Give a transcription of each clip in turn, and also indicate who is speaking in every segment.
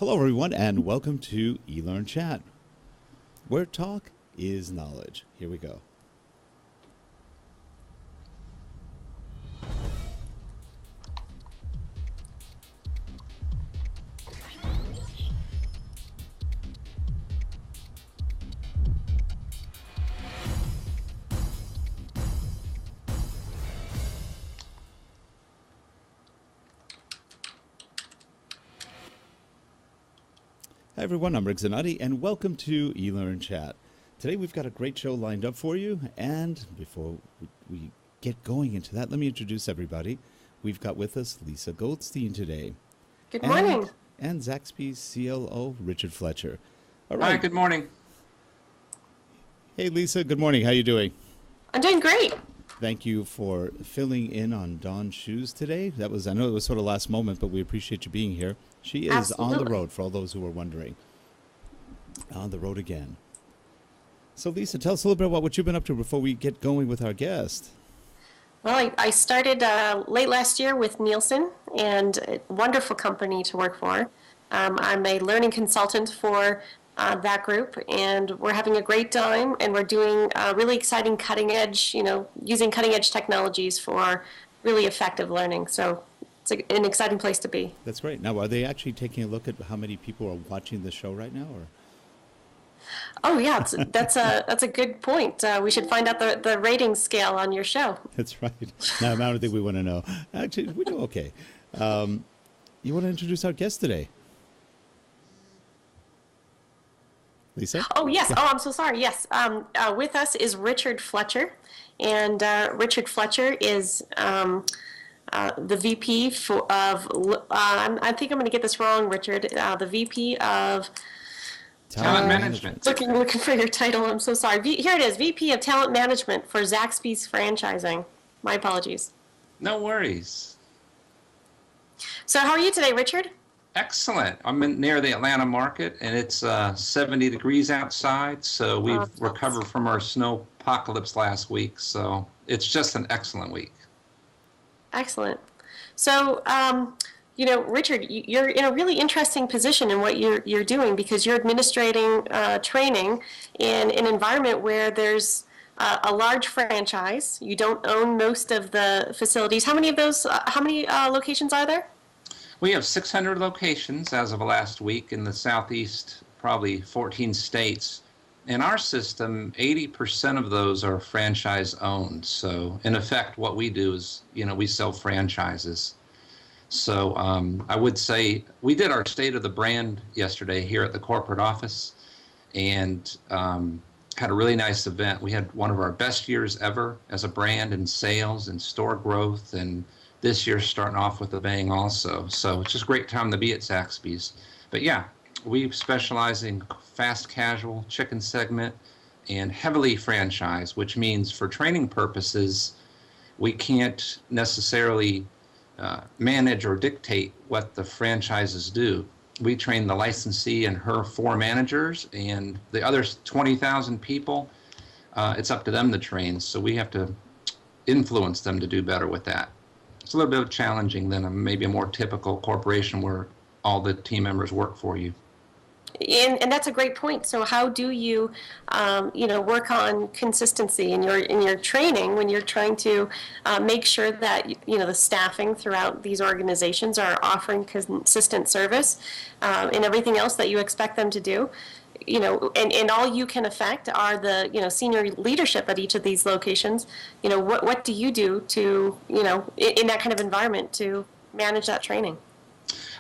Speaker 1: Hello, everyone, and welcome to eLearnChat, where talk is knowledge. Here we go. Hi everyone, I'm Mgmt, and welcome to eLearnChat. Today we've got a great show lined up for you, and before we get going into that, let me introduce everybody. We've got with us Lisa Goldstein today.
Speaker 2: Good morning.
Speaker 1: And Zaxbys CLO, Richard Fletcher. All right.
Speaker 3: Hi, good morning.
Speaker 1: Hey Lisa, good morning. How you doing?
Speaker 2: I'm doing great.
Speaker 1: Thank you for filling in on Dawn's shoes today. I know it was sort of last moment, but we appreciate you being here. She is
Speaker 2: Absolutely.
Speaker 1: on the road, for all those who are wondering. On the road again. So Lisa, tell us a little bit about what you've been up to before we get going with our guest.
Speaker 2: Well, I started late last year with Nielsen, and a wonderful company to work for. I'm a learning consultant for that group, and we're having a great time, and we're doing really exciting cutting edge, using cutting edge technologies for really effective learning. So it's an exciting place to be.
Speaker 1: That's great. Now, are they actually taking a look at how many people are watching the show right now? Or?
Speaker 2: Oh yeah, that's a good point. We should find out the rating scale on your show.
Speaker 1: That's right. No, I don't think we want to know. Actually, we do okay. You want to introduce our guest today? Lisa?
Speaker 2: Oh, yes. Oh, I'm so sorry. Yes. With us is Richard Fletcher. And Richard Fletcher is the VP I think I'm going to get this wrong, Richard. The VP of
Speaker 3: Talent Management.
Speaker 2: Looking for your title. I'm so sorry. Here it is. VP of Talent Management for Zaxbys Franchising. My apologies.
Speaker 3: No worries.
Speaker 2: So how are you today, Richard?
Speaker 3: Excellent. I'm near the Atlanta market, and it's 70 degrees outside, so we've recovered from our snow apocalypse last week, so it's just an excellent week.
Speaker 2: Excellent. So, Richard, you're in a really interesting position in what you're doing, because you're administrating training in an environment where there's a large franchise. You don't own most of the facilities. How many of those? How many locations are there?
Speaker 3: We have 600 locations as of last week in the Southeast, probably 14 states. In our system, 80% of those are franchise owned. So in effect, what we do is, we sell franchises. So I would say we did our State of the Brand yesterday here at the corporate office, and had a really nice event. We had one of our best years ever as a brand in sales and store growth, and this year's starting off with a bang also. So it's just a great time to be at Zaxbys. But yeah, we specialize in fast casual, chicken segment, and heavily franchise, which means for training purposes, we can't necessarily manage or dictate what the franchises do. We train the licensee and her 4 managers, and the other 20,000 people, it's up to them to train. So we have to influence them to do better with that. It's a little bit challenging than maybe a more typical corporation where all the team members work for you.
Speaker 2: And that's a great point. So how do you, work on consistency in your training when you're trying to make sure that the staffing throughout these organizations are offering consistent service and everything else that you expect them to do? And all you can affect are the senior leadership at each of these locations. What do you do to in that kind of environment to manage that training?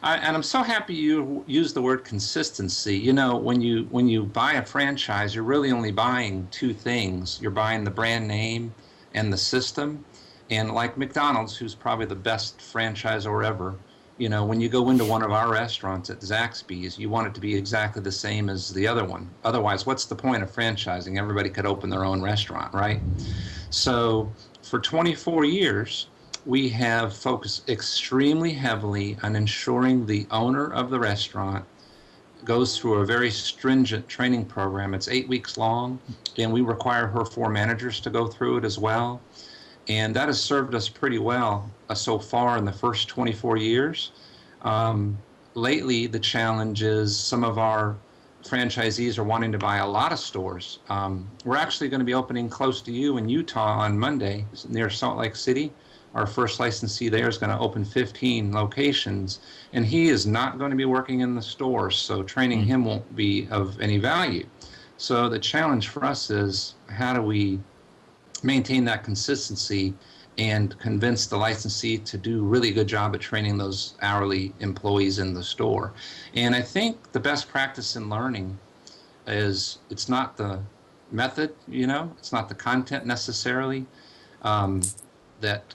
Speaker 3: And I'm so happy you use the word consistency. When you buy a franchise, you're really only buying 2 things. You're buying the brand name and the system. And like McDonald's, who's probably the best franchisor ever, when you go into one of our restaurants at Zaxby's, you want it to be exactly the same as the other one. Otherwise, what's the point of franchising? Everybody could open their own restaurant, right? So for 24 years, we have focused extremely heavily on ensuring the owner of the restaurant goes through a very stringent training program. It's 8 weeks long, and we require her 4 managers to go through it as well. And that has served us pretty well so far in the first 24 years. lately the challenge is some of our franchisees are wanting to buy a lot of stores. We're actually going to be opening close to you in Utah on Monday near Salt Lake City. Our first licensee there is going to open 15 locations, and he is not going to be working in the stores, so training him won't be of any value. So the challenge for us is, how do we maintain that consistency and convince the licensee to do a really good job at training those hourly employees in the store? And I think the best practice in learning is, it's not the method, it's not the content necessarily. That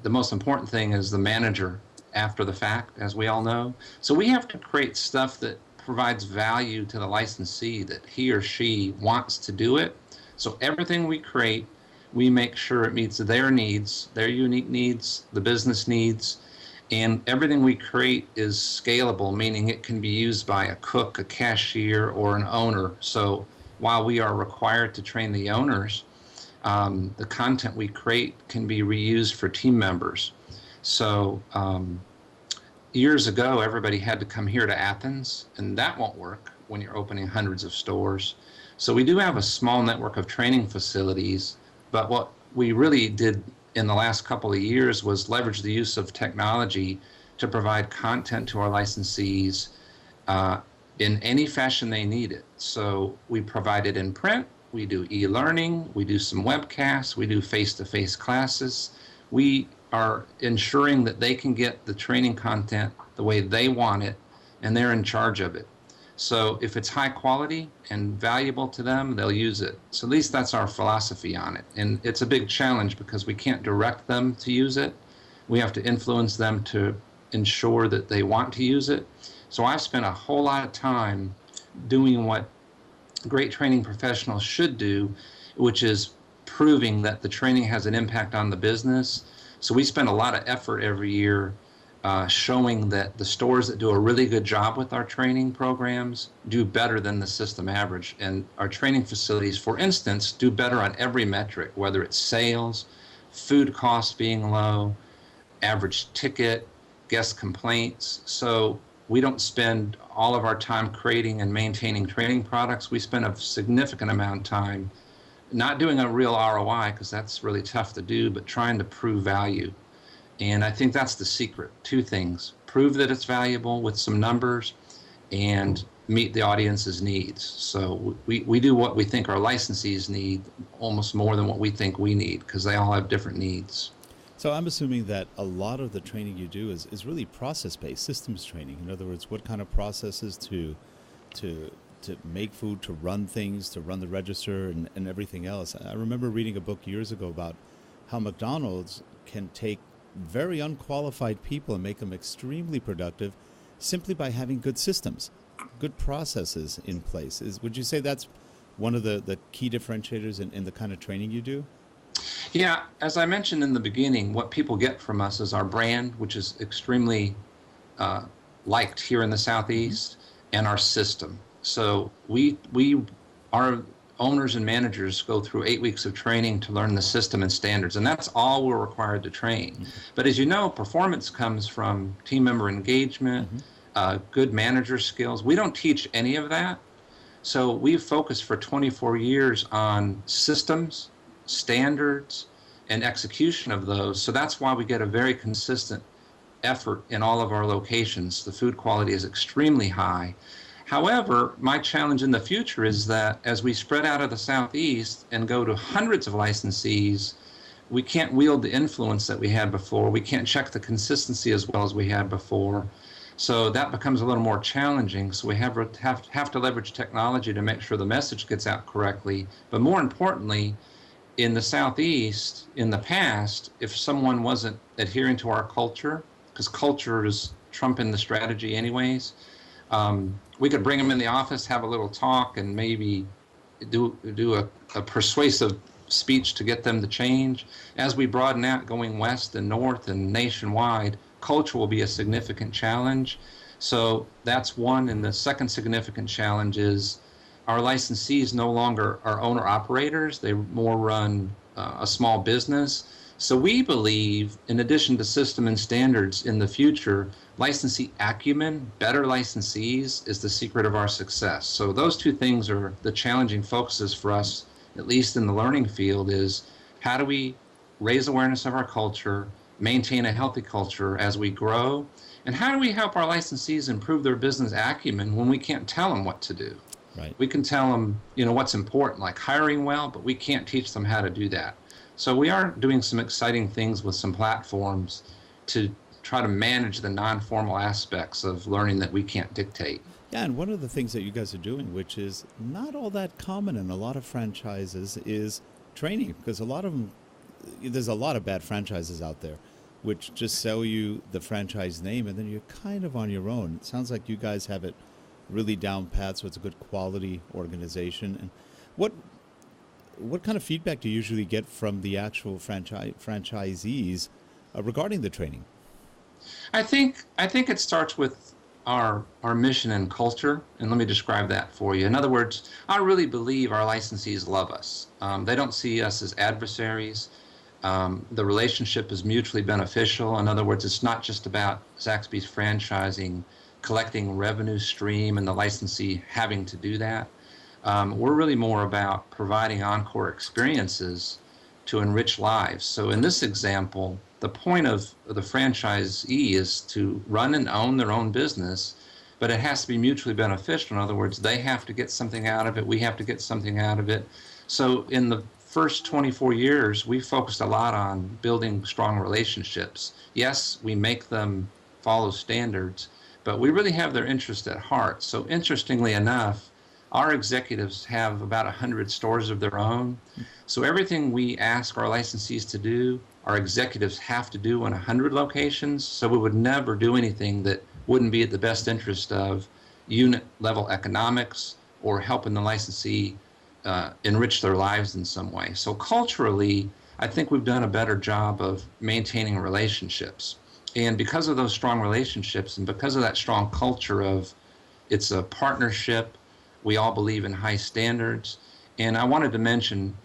Speaker 3: the most important thing is the manager after the fact, as we all know. So we have to create stuff that provides value to the licensee, that he or she wants to do it. So everything we create, we make sure it meets their needs, their unique needs, the business needs, and everything we create is scalable, meaning it can be used by a cook, a cashier, or an owner. So while we are required to train the owners, the content we create can be reused for team members. So years ago, everybody had to come here to Athens, and that won't work when you're opening hundreds of stores. So we do have a small network of training facilities, but what we really did in the last couple of years was leverage the use of technology to provide content to our licensees in any fashion they need it. So we provide it in print, we do e-learning, we do some webcasts, we do face-to-face classes. We are ensuring that they can get the training content the way they want it, and they're in charge of it. So if it's high quality and valuable to them, they'll use it. So at least that's our philosophy on it. And it's a big challenge because we can't direct them to use it. We have to influence them to ensure that they want to use it. So I've spent a whole lot of time doing what great training professionals should do, which is proving that the training has an impact on the business. So we spend a lot of effort every year showing that the stores that do a really good job with our training programs do better than the system average. And our training facilities, for instance, do better on every metric, whether it's sales, food costs being low, average ticket, guest complaints. So we don't spend all of our time creating and maintaining training products. We spend a significant amount of time not doing a real ROI, because that's really tough to do, but trying to prove value. And I think that's the secret. Two things: prove that it's valuable with some numbers, and meet the audience's needs. So we do what we think our licensees need almost more than what we think we need, because they all have different needs.
Speaker 1: So I'm assuming that a lot of the training you do is really process-based, systems training. In other words, what kind of processes to make food, to run things, to run the register, and everything else. I remember reading a book years ago about how McDonald's can take very unqualified people and make them extremely productive simply by having good systems, good processes in place. Would you say that's one of the key differentiators in the kind of training you do?
Speaker 3: Yeah, as I mentioned in the beginning, what people get from us is our brand, which is extremely liked here in the Southeast, and our system. So our owners and managers go through 8 weeks of training to learn the system and standards, and that's all we're required to train. But as you know, performance comes from team member engagement, good manager skills. We don't teach any of that. So we've focused for 24 years on systems, standards, and execution of those. So that's why we get a very consistent effort in all of our locations. The food quality is extremely high. However, my challenge in the future is that as we spread out of the Southeast and go to hundreds of licensees, we can't wield the influence that we had before. We can't check the consistency as well as we had before. So that becomes a little more challenging. So we have to leverage technology to make sure the message gets out correctly. But more importantly, in the Southeast, in the past, if someone wasn't adhering to our culture, because culture is trumping the strategy anyways, we could bring them in the office, have a little talk, and maybe do a persuasive speech to get them to change. As we broaden out, going west and north and nationwide, culture will be a significant challenge. So that's one. And the second significant challenge is our licensees no longer are owner-operators. They more run a small business. So we believe, in addition to system and standards in the future, licensee acumen, better licensees, is the secret of our success. So those two things are the challenging focuses for us, at least in the learning field, is how do we raise awareness of our culture, maintain a healthy culture as we grow, and how do we help our licensees improve their business acumen when we can't tell them what to do?
Speaker 1: Right.
Speaker 3: We can tell them, what's important, like hiring well, but we can't teach them how to do that. So we are doing some exciting things with some platforms to try to manage the non-formal aspects of learning that we can't dictate.
Speaker 1: Yeah, and one of the things that you guys are doing, which is not all that common in a lot of franchises, is training, because a lot of them, there's a lot of bad franchises out there which just sell you the franchise name and then you're kind of on your own. It sounds like you guys have it really down pat, so it's a good quality organization. And what kind of feedback do you usually get from the actual franchisees regarding the training?
Speaker 3: I think it starts with our mission and culture, and let me describe that for you. In other words, I really believe our licensees love us. They don't see us as adversaries. The relationship is mutually beneficial. In other words, it's not just about Zaxbys Franchising collecting revenue stream and the licensee having to do that. We're really more about providing encore experiences to enrich lives. So in this example, the point of the franchisee is to run and own their own business, but it has to be mutually beneficial. In other words, they have to get something out of it, we have to get something out of it. So in the first 24 years, we focused a lot on building strong relationships. Yes, we make them follow standards, but we really have their interest at heart. So interestingly enough, our executives have about 100 stores of their own. So everything we ask our licensees to do, our executives have to do in 100 locations. So we would never do anything that wouldn't be at the best interest of unit level economics or helping the licensee enrich their lives in some way. So culturally, I think we've done a better job of maintaining relationships. And because of those strong relationships and because of that strong culture of it's a partnership, we all believe in high standards. And I wanted to mention,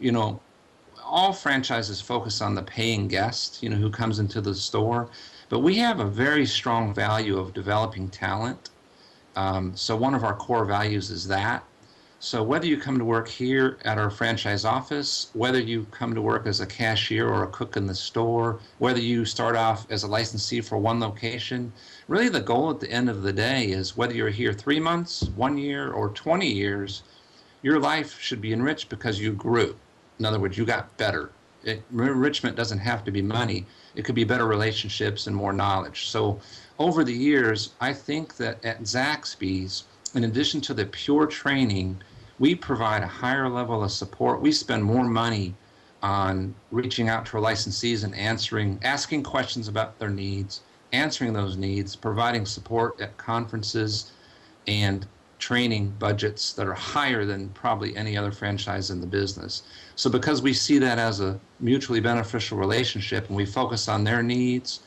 Speaker 3: all franchises focus on the paying guest, who comes into the store, but we have a very strong value of developing talent. So one of our core values is that. So whether you come to work here at our franchise office, whether you come to work as a cashier or a cook in the store, whether you start off as a licensee for one location, really the goal at the end of the day is whether you're here 3 months, 1 year, or 20 years, your life should be enriched because you grew. In other words, you got better. Enrichment doesn't have to be money. It could be better relationships and more knowledge. So over the years, I think that at Zaxbys, in addition to the pure training, we provide a higher level of support. We spend more money on reaching out to our licensees and asking questions about their needs, answering those needs, providing support at conferences, and training budgets that are higher than probably any other franchise in the business. So because we see that as a mutually beneficial relationship and we focus on their needs,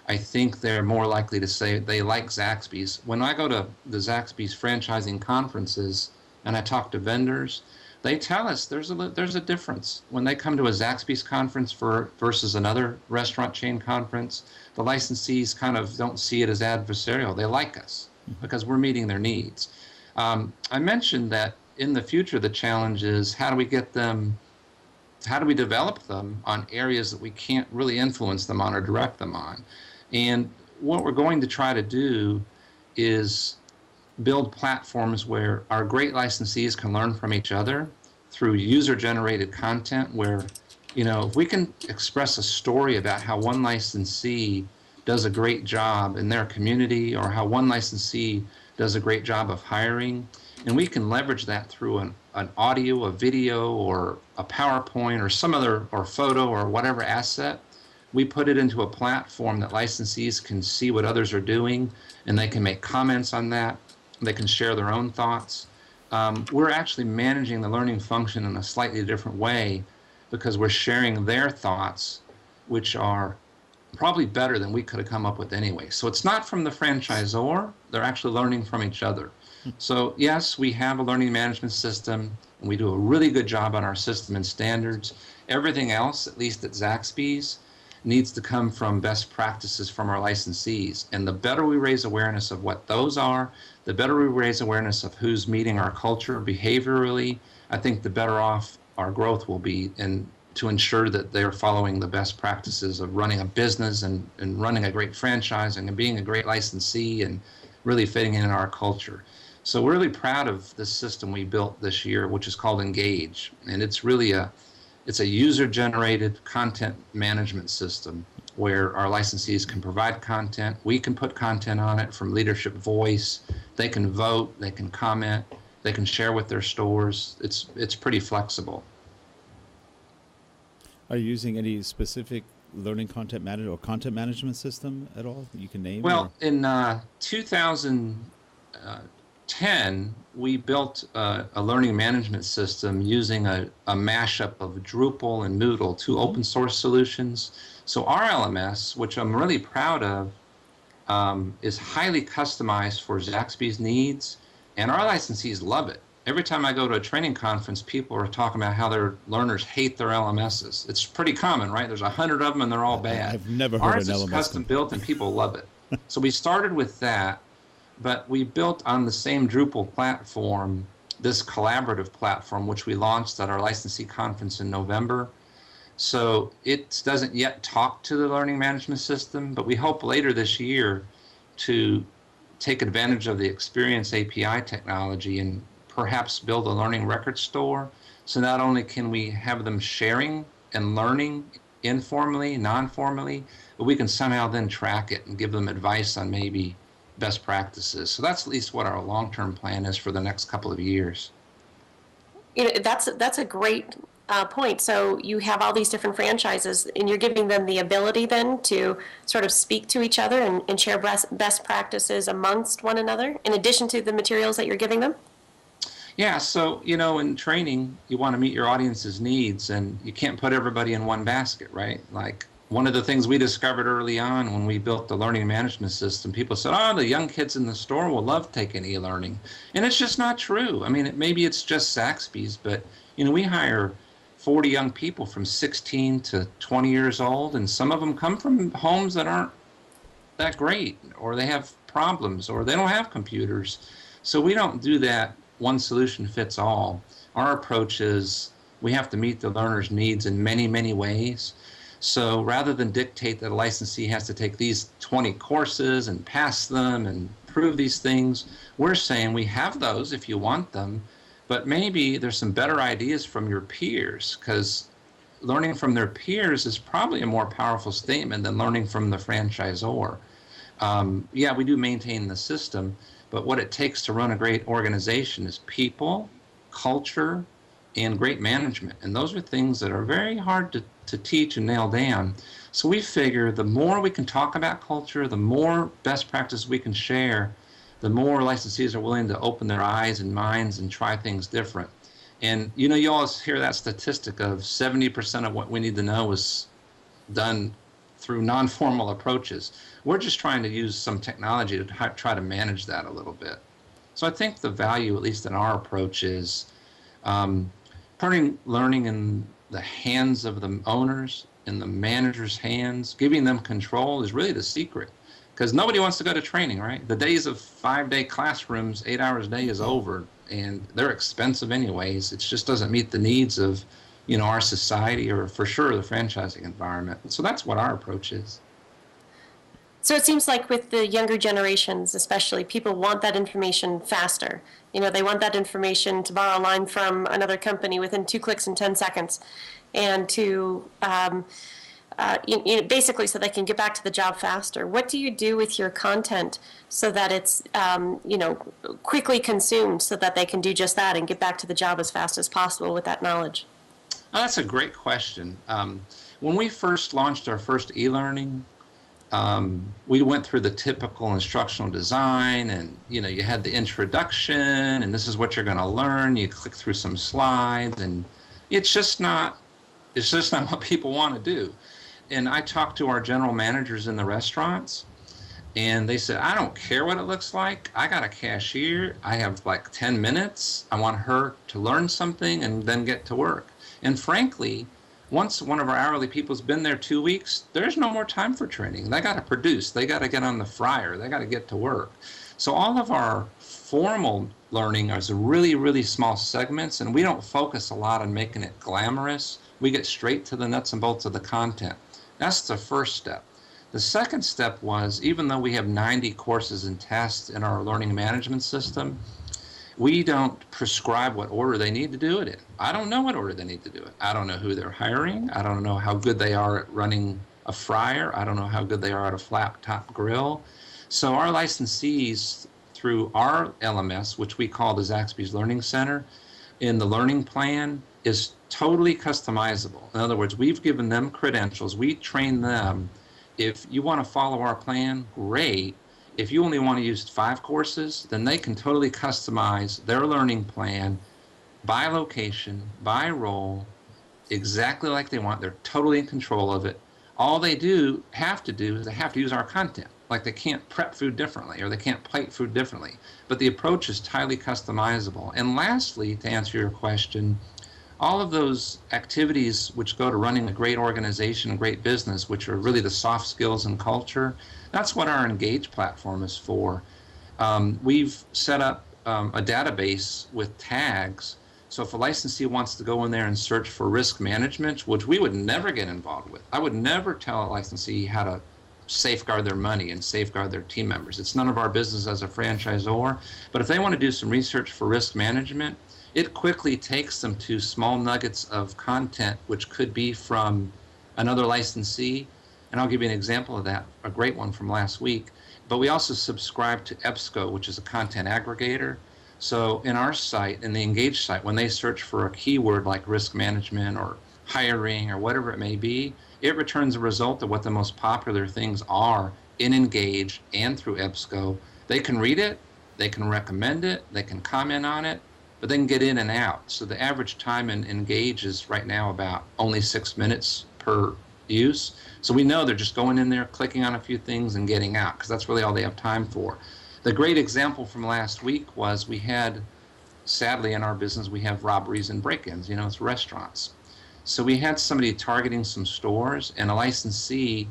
Speaker 3: I think they're more likely to say they like Zaxbys. When I go to the Zaxbys franchising conferences and I talk to vendors, they tell us there's a difference. When they come to a Zaxbys conference versus another restaurant chain conference, the licensees kind of don't see it as adversarial. They like us because we're meeting their needs. I mentioned that in the future the challenge is how do we develop them on areas that we can't really influence them on or direct them on. And what we're going to try to do is build platforms where our great licensees can learn from each other through user-generated content where, if we can express a story about how one licensee does a great job in their community or how one licensee does a great job of hiring, and we can leverage that through an audio, a video, or a PowerPoint or some other, or photo or whatever asset, we put it into a platform that licensees can see what others are doing and they can make comments on that. They can share their own thoughts. We're actually managing the learning function in a slightly different way because we're sharing their thoughts, which are probably better than we could have come up with anyway. So it's not from the franchisor, they're actually learning from each other. So yes, we have a learning management system and we do a really good job on our system and standards. Everything else, at least at Zaxbys, needs to come from best practices from our licensees. And the better we raise awareness of what those are, the better we raise awareness of who's meeting our culture behaviorally, I think the better off our growth will be, and to ensure that they're following the best practices of running a business and running a great franchising and being a great licensee and really fitting in our culture. So we're really proud of this system we built this year, which is called Engage. And it's really it's a user-generated content management system where our licensees can provide content. We can put content on it from leadership voice. They can vote, they can comment, they can share with their stores. It's pretty flexible.
Speaker 1: Are you using any specific learning content management or content management system at all that you can name?
Speaker 3: Well, in 2010, we built a learning management system using a mashup of Drupal and Moodle, two open source solutions. So our LMS, which I'm really proud of, is highly customized for Zaxby's needs, and our licensees love it. Every time I go to a training conference, people are talking about how their learners hate their LMSs. It's pretty common, right? There's 100 of them and they're all bad.
Speaker 1: I've never heard
Speaker 3: Ours
Speaker 1: an LMS.
Speaker 3: Ours is custom built and people love it. So we started with that, but we built on the same Drupal platform this collaborative platform, which we launched at our licensee conference in November. So it doesn't yet talk to the learning management system, but we hope later this year to take advantage of the Experience API technology and perhaps build a learning record store. So not only can we have them sharing and learning informally, non-formally, but we can somehow then track it and give them advice on maybe best practices. So that's at least what our long-term plan is for the next couple of years.
Speaker 2: You know, that's a great point. So you have all these different franchises, and you're giving them the ability then to sort of speak to each other and share best practices amongst one another, in addition to the materials that you're giving them?
Speaker 3: Yeah, so, you know, in training, you want to meet your audience's needs, and you can't put everybody in one basket, right? Like, one of the things we discovered early on when we built the learning management system, people said, oh, the young kids in the store will love taking e-learning. And it's just not true. I mean, maybe it's just Zaxby's, but, you know, we hire 40 young people from 16 to 20 years old, and some of them come from homes that aren't that great, or they have problems, or they don't have computers. So we don't do that one solution fits all. Our approach is we have to meet the learner's needs in many, many ways. So rather than dictate that a licensee has to take these 20 courses and pass them and prove these things, we're saying we have those if you want them, but maybe there's some better ideas from your peers, because learning from their peers is probably a more powerful statement than learning from the franchisor. Yeah, we do maintain the system, but what it takes to run a great organization is people, culture, and great management. And those are things that are very hard to teach and nail down. So we figure the more we can talk about culture, the more best practices we can share, the more licensees are willing to open their eyes and minds and try things different. And you know, you always hear that statistic of 70% of what we need to know is done through non-formal approaches. We're just trying to use some technology to try to manage that a little bit. So I think the value, at least in our approach, is putting learning in the hands of the owners, in the manager's hands, giving them control is really the secret. Because nobody wants to go to training, right? The days of 5-day classrooms, 8 hours a day is over, and they're expensive anyways. It just doesn't meet the needs of, you know, our society, or for sure the franchising environment. So that's what our approach is.
Speaker 2: So it seems like with the younger generations, especially, people want that information faster. You know, they want that information to borrow a line from another company within 2 clicks and 10 seconds, and to basically so they can get back to the job faster. What do you do with your content so that it's quickly consumed, so that they can do just that and get back to the job as fast as possible with that knowledge?
Speaker 3: Oh, that's a great question. When we first launched our first e-learning, we went through the typical instructional design, and you know, you had the introduction, and this is what you're going to learn. You click through some slides, and it's just not what people want to do. And I talked to our general managers in the restaurants, and they said, I don't care what it looks like. I got a cashier. I have like 10 minutes. I want her to learn something and then get to work. And frankly, Once one of our hourly people's been there 2 weeks, there's no more time for training. They got to produce. They got to get on the fryer. They got to get to work. So all of our formal learning is really, really small segments, and we don't focus a lot on making it glamorous. We get straight to the nuts and bolts of the content. That's the first step. The second step was, even though we have 90 courses and tests in our learning management system, we don't prescribe what order they need to do it in. I don't know what order they need to do it. I don't know who they're hiring. I don't know how good they are at running a fryer. I don't know how good they are at a flat top grill. So our licensees, through our LMS, which we call the Zaxbys Learning Center, in the learning plan is totally customizable. In other words, we've given them credentials. We train them. If you want to follow our plan, great. If you only want to use 5 courses, then they can totally customize their learning plan by location, by role, exactly like they want. They're totally in control of it. All they have to do is they have to use our content. Like they can't prep food differently or they can't plate food differently. But the approach is highly customizable. And lastly, to answer your question, all of those activities which go to running a great organization, a great business, which are really the soft skills and culture, that's what our Engage platform is for. We've set up a database with tags. So if a licensee wants to go in there and search for risk management, which we would never get involved with. I would never tell a licensee how to safeguard their money and safeguard their team members. It's none of our business as a franchisor. But if they want to do some research for risk management, it quickly takes them to small nuggets of content, which could be from another licensee. And I'll give you an example of that, a great one from last week. But we also subscribe to EBSCO, which is a content aggregator. So in our site, in the Engage site, when they search for a keyword like risk management or hiring or whatever it may be, it returns a result of what the most popular things are in Engage and through EBSCO. They can read it, they can recommend it, they can comment on it, but they can get in and out. So the average time in Engage is right now about only 6 minutes per use. So we know they're just going in there, clicking on a few things and getting out, because that's really all they have time for. The great example from last week was we had, sadly in our business, we have robberies and break-ins, it's restaurants. So we had somebody targeting some stores, and a licensee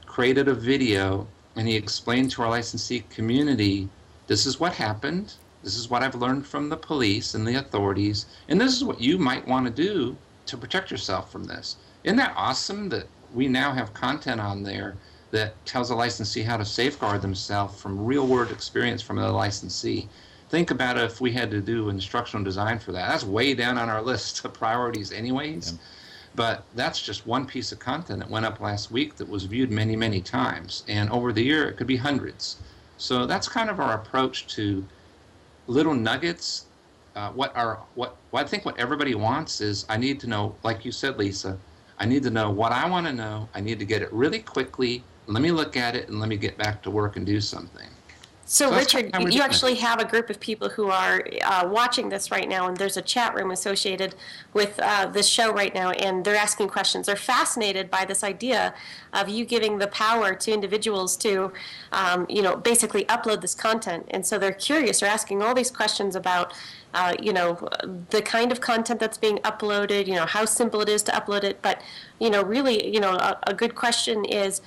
Speaker 3: created a video, and he explained to our licensee community, this is what happened, this is what I've learned from the police and the authorities, and this is what you might want to do to protect yourself from this. Isn't that awesome that we now have content on there that tells a licensee how to safeguard themselves from real-world experience from another licensee? Think about it if we had to do instructional design for that. That's way down on our list of priorities anyways. Yeah. But that's just one piece of content that went up last week that was viewed many, many times. And over the year, it could be hundreds. So that's kind of our approach to little nuggets. What I think what everybody wants is, I need to know, like you said, Lisa, I need to know what I want to know. I need to get it really quickly. Let me look at it and let me get back to work and do something.
Speaker 2: So Richard, you actually have a group of people who are watching this right now, and there's a chat room associated with this show right now, and they're asking questions. They're fascinated by this idea of you giving the power to individuals to, basically upload this content. And so they're curious. They're asking all these questions about, the kind of content that's being uploaded, how simple it is to upload it. But, really, a good question is,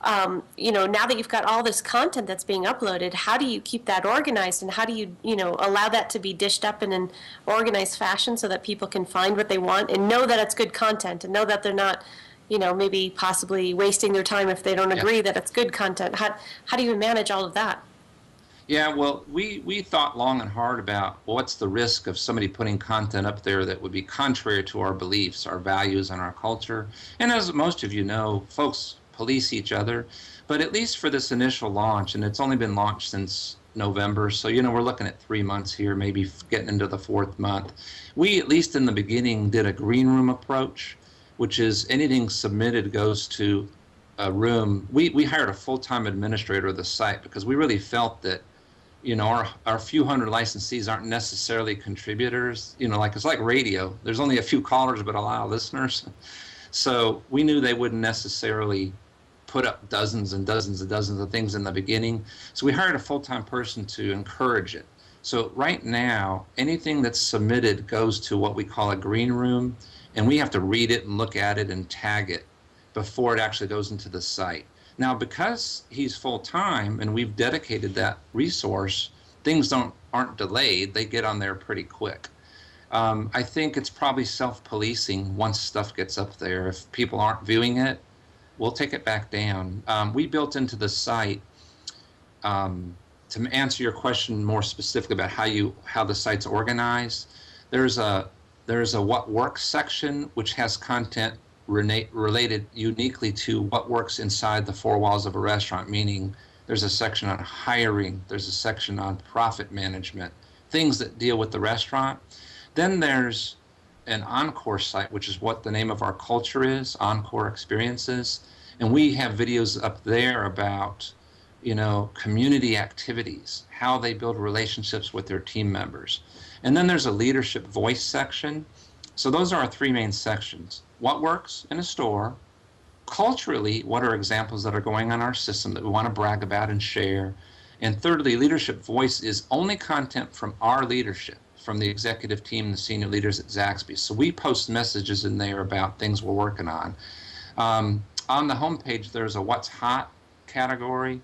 Speaker 2: now that you've got all this content that's being uploaded, how do you keep that organized, and how do you, allow that to be dished up in an organized fashion so that people can find what they want and know that it's good content and know that they're not, maybe possibly wasting their time if they don't agree that it's good content? How do you manage all of that?
Speaker 3: Yeah, well, we thought long and hard about what's the risk of somebody putting content up there that would be contrary to our beliefs, our values, and our culture. And as most of you know, folks police each other, but at least for this initial launch, and it's only been launched since November, so we're looking at 3 months here, maybe getting into the 4th month. We, at least in the beginning, did a green room approach, which is anything submitted goes to a room. We hired a full-time administrator of the site because we really felt that our few hundred licensees aren't necessarily contributors. It's like radio. There's only a few callers but a lot of listeners. So we knew they wouldn't necessarily put up dozens and dozens and dozens of things in the beginning. So we hired a full-time person to encourage it. So right now, anything that's submitted goes to what we call a green room. and we have to read it and look at it and tag it before it actually goes into the site. Now, because he's full-time and we've dedicated that resource, things aren't delayed. They get on there pretty quick. I think it's probably self-policing once stuff gets up there. If people aren't viewing it, we'll take it back down. We built into the site, to answer your question more specifically about how the site's organized, there's a what works section which has content related uniquely to what works inside the four walls of a restaurant, meaning there's a section on hiring, there's a section on profit management, things that deal with the restaurant. Then there's an Encore site, which is what the name of our culture is, Encore Experiences. And we have videos up there about, community activities, how they build relationships with their team members. And then there's a leadership voice section. So those are our three main sections. What works in a store? Culturally, what are examples that are going on our system that we want to brag about and share? And thirdly, leadership voice is only content from our leadership, from the executive team, the senior leaders at Zaxbys. So we post messages in there about things we're working on. On the homepage, there's a what's hot category.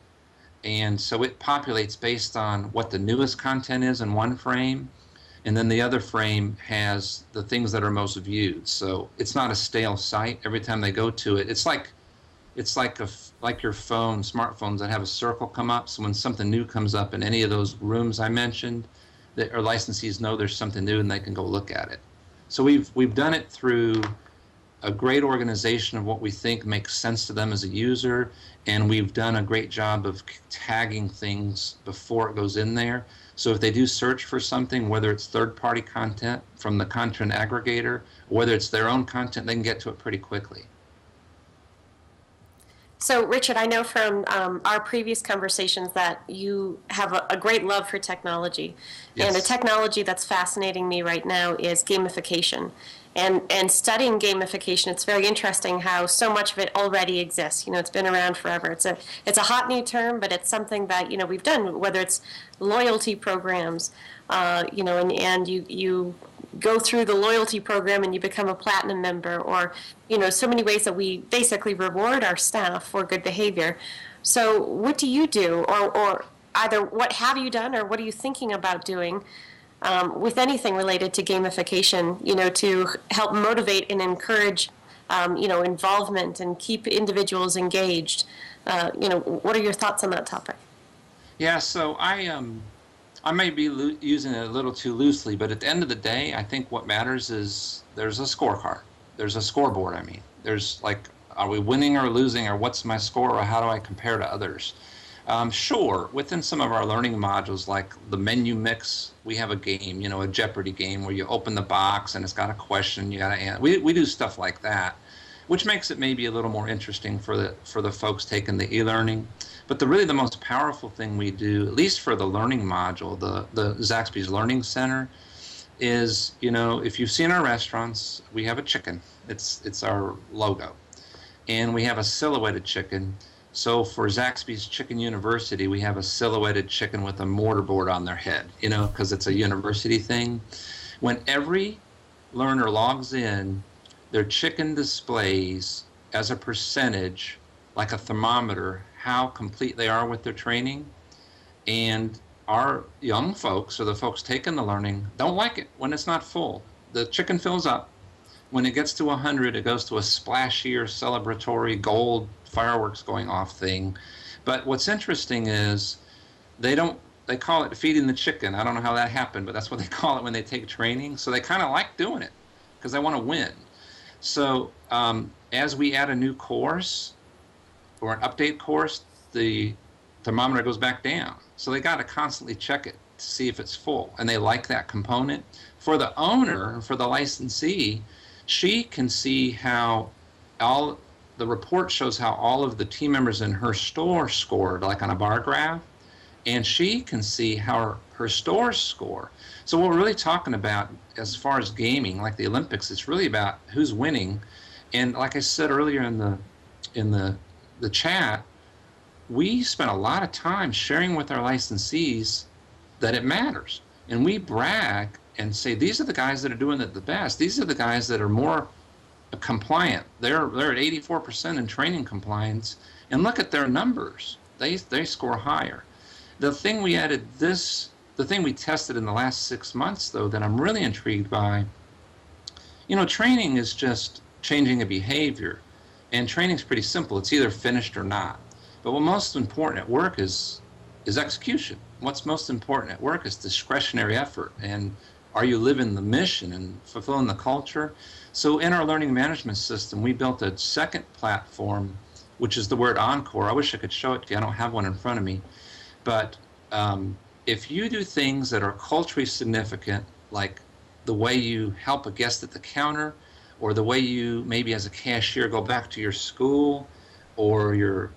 Speaker 3: And so it populates based on what the newest content is in one frame. And then the other frame has the things that are most viewed. So it's not a stale site. Every time they go to it, it's like your phone, smartphones that have a circle come up. So when something new comes up in any of those rooms I mentioned, our licensees know there's something new and they can go look at it. So we've done it through a great organization of what we think makes sense to them as a user, and we've done a great job of tagging things before it goes in there. So if they do search for something, whether it's third-party content from the content aggregator, or whether it's their own content, they can get to it pretty quickly.
Speaker 2: So, Richard, I know from our previous conversations that you have a great love for technology. Yes. And a technology that's fascinating me right now is gamification. And studying gamification, it's very interesting how so much of it already exists. It's been around forever. It's a hot new term, but it's something that, we've done, whether it's loyalty programs, and you go through the loyalty program and you become a platinum member, or so many ways that we basically reward our staff for good behavior. So what do you do, or either what have you done or what are you thinking about doing with anything related to gamification, to help motivate and encourage involvement and keep individuals engaged? What are your thoughts on that topic?
Speaker 3: Yeah, so I may be using it a little too loosely, but at the end of the day, I think what matters is there's a scorecard. There's a scoreboard, There's are we winning or losing, or what's my score, or how do I compare to others? Sure, within some of our learning modules, like the menu mix, we have a game, a Jeopardy game where you open the box and it's got a question you got to answer. We do stuff like that, which makes it maybe a little more interesting for the folks taking the e-learning. But the most powerful thing we do, at least for the learning module, the Zaxbys Learning Center, is, if you've seen our restaurants, we have a chicken. It's our logo. And we have a silhouetted chicken. So for Zaxby's Chicken University, we have a silhouetted chicken with a mortarboard on their head, because it's a university thing. When every learner logs in, their chicken displays as a percentage, like a thermometer, how complete they are with their training. And our young folks, or the folks taking the learning, don't like it when it's not full. The chicken fills up. When it gets to 100, it goes to a splashier, celebratory gold fireworks going off thing. But what's interesting is they call it feeding the chicken. I don't know how that happened, but that's what they call it when they take training. So they kind of like doing it because they want to win. So as we add a new course or an update course, the thermometer goes back down. So they got to constantly check it to see if it's full. And they like that component. For the owner, for the licensee, she can see how the report shows how all of the team members in her store scored, like on a bar graph, and she can see how her stores score. So what we're really talking about as far as gaming, like the Olympics, it's really about who's winning. And like I said earlier in the chat, we spent a lot of time sharing with our licensees that it matters. And we brag and say, these are the guys that are doing it the best. These are the guys that are more compliant. They're at 84% in training compliance, and look at their numbers. They score higher. The thing we tested in the last 6 months, though, that I'm really intrigued by, training is just changing a behavior, and training's pretty simple. It's either finished or not. But what's most important at work is execution. What's most important at work is discretionary effort, and are you living the mission and fulfilling the culture? So in our learning management system, we built a second platform, which is the word Encore. I wish I could show it to you. I don't have one in front of me. But if you do things that are culturally significant, like the way you help a guest at the counter, or the way you maybe as a cashier go back to your school, or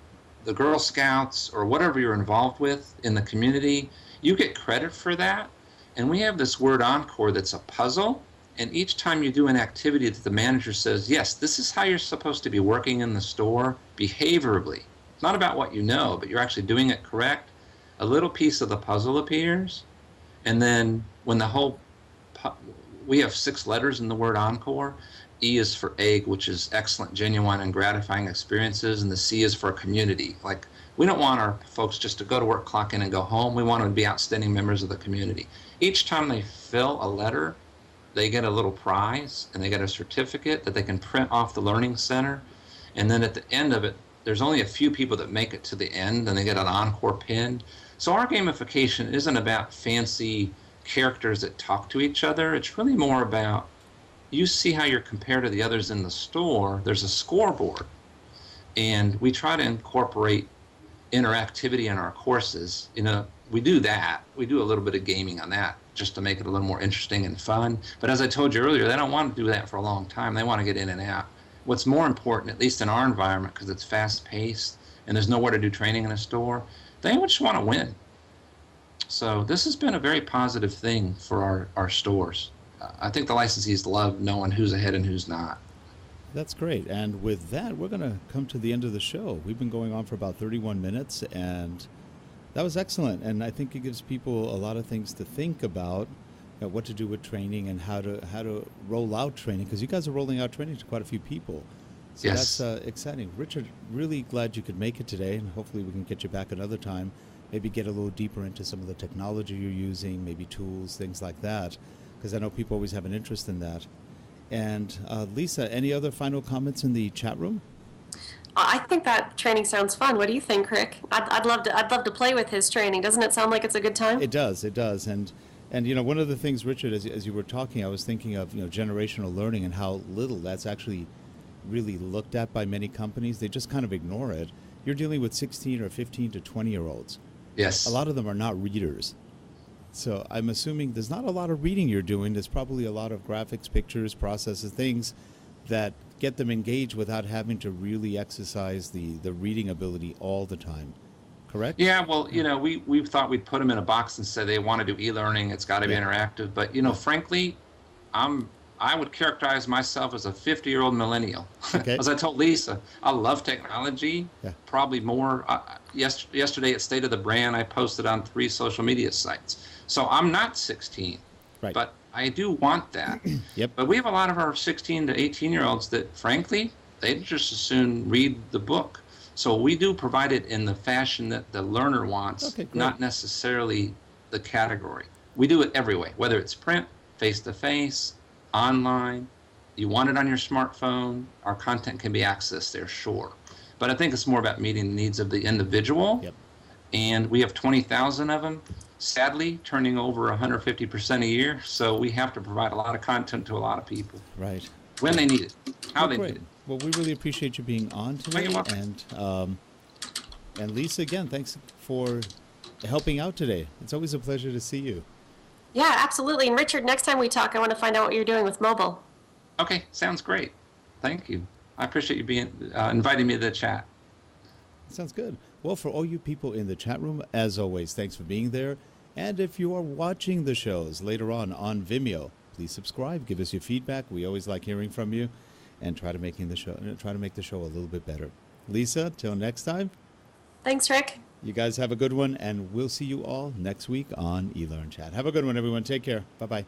Speaker 3: the Girl Scouts, or whatever you're involved with in the community, you get credit for that. And we have this word Encore that's a puzzle, and each time you do an activity that the manager says, yes, this is how you're supposed to be working in the store behaviorally. It's not about what you know, but you're actually doing it correct. A little piece of the puzzle appears, and then when we have 6 letters in the word Encore. E is for egg, which is excellent, genuine, and gratifying experiences, and the C is for community. Like, we don't want our folks just to go to work, clock in, and go home. We want them to be outstanding members of the community. Each time they fill a letter, they get a little prize, and they get a certificate that they can print off the Learning Center. And then at the end of it, there's only a few people that make it to the end, and they get an Encore pin. So our gamification isn't about fancy characters that talk to each other. It's really more about, you see how you're compared to the others in the store. There's a scoreboard, and we try to incorporate interactivity in our courses. We do that. We do a little bit of gaming on that just to make it a little more interesting and fun. But as I told you earlier, they don't want to do that for a long time. They want to get in and out. What's more important, at least in our environment, because it's fast-paced and there's nowhere to do training in a store, they just want to win. So this has been a very positive thing for our stores. I think the licensees love knowing who's ahead and who's not.
Speaker 1: That's great. And with that, we're going to come to the end of the show. We've been going on for about 31 minutes, and that was excellent. And I think it gives people a lot of things to think about, what to do with training and how to roll out training, because you guys are rolling out training to quite a few people. So
Speaker 3: yes.
Speaker 1: That's exciting. Richard, really glad you could make it today, and hopefully we can get you back another time, maybe get a little deeper into some of the technology you're using, maybe tools, things like that, because I know people always have an interest in that. And Lisa, any other final comments in the chat room?
Speaker 2: I think that training sounds fun. What do you think, Rick? I'd love to play with his training. Doesn't it sound like it's a good time?
Speaker 1: It does. And one of the things, Richard, as you were talking, I was thinking of generational learning and how little that's actually really looked at by many companies. They just kind of ignore it. You're dealing with 16 or 15 to 20-year-olds.
Speaker 3: Yes.
Speaker 1: A lot of them are not readers. So I'm assuming there's not a lot of reading you're doing. There's probably a lot of graphics, pictures, processes, things that get them engaged without having to really exercise the reading ability all the time. Correct?
Speaker 3: Yeah, well, we thought we'd put them in a box and say they want to do e-learning. It's got to be interactive. But, frankly, I would characterize myself as a 50-year-old millennial. Okay. As I told Lisa, I love technology, probably more. Yesterday at State of the Brand, I posted on 3 social media sites. So I'm not 16, right, but I do want that. Yep. But we have a lot of our 16 to 18-year-olds that, frankly, they'd just as soon read the book. So we do provide it in the fashion that the learner wants, not necessarily the category. We do it every way, whether it's print, face-to-face, online. You want it on your smartphone, our content can be accessed there, sure. But I think it's more about meeting the needs of the individual. Yep. And we have 20,000 of them, sadly, turning over 150% a year. So we have to provide a lot of content to a lot of people.
Speaker 1: Right.
Speaker 3: When they need it, how they need it.
Speaker 1: Well, we really appreciate you being on today.
Speaker 3: You're welcome.
Speaker 1: And Lisa, again, thanks for helping out today. It's always a pleasure to see you.
Speaker 2: Yeah, absolutely. And Richard, next time we talk, I want to find out what you're doing with mobile.
Speaker 3: Okay, sounds great. Thank you. I appreciate you being inviting me to the chat.
Speaker 1: Sounds good. Well, for all you people in the chat room, as always, thanks for being there. And if you are watching the shows later on Vimeo, please subscribe. Give us your feedback. We always like hearing from you, and try to make the show a little bit better. Lisa, till next time.
Speaker 2: Thanks, Rick.
Speaker 1: You guys have a good one, and we'll see you all next week on eLearnChat. Have a good one, everyone. Take care. Bye-bye.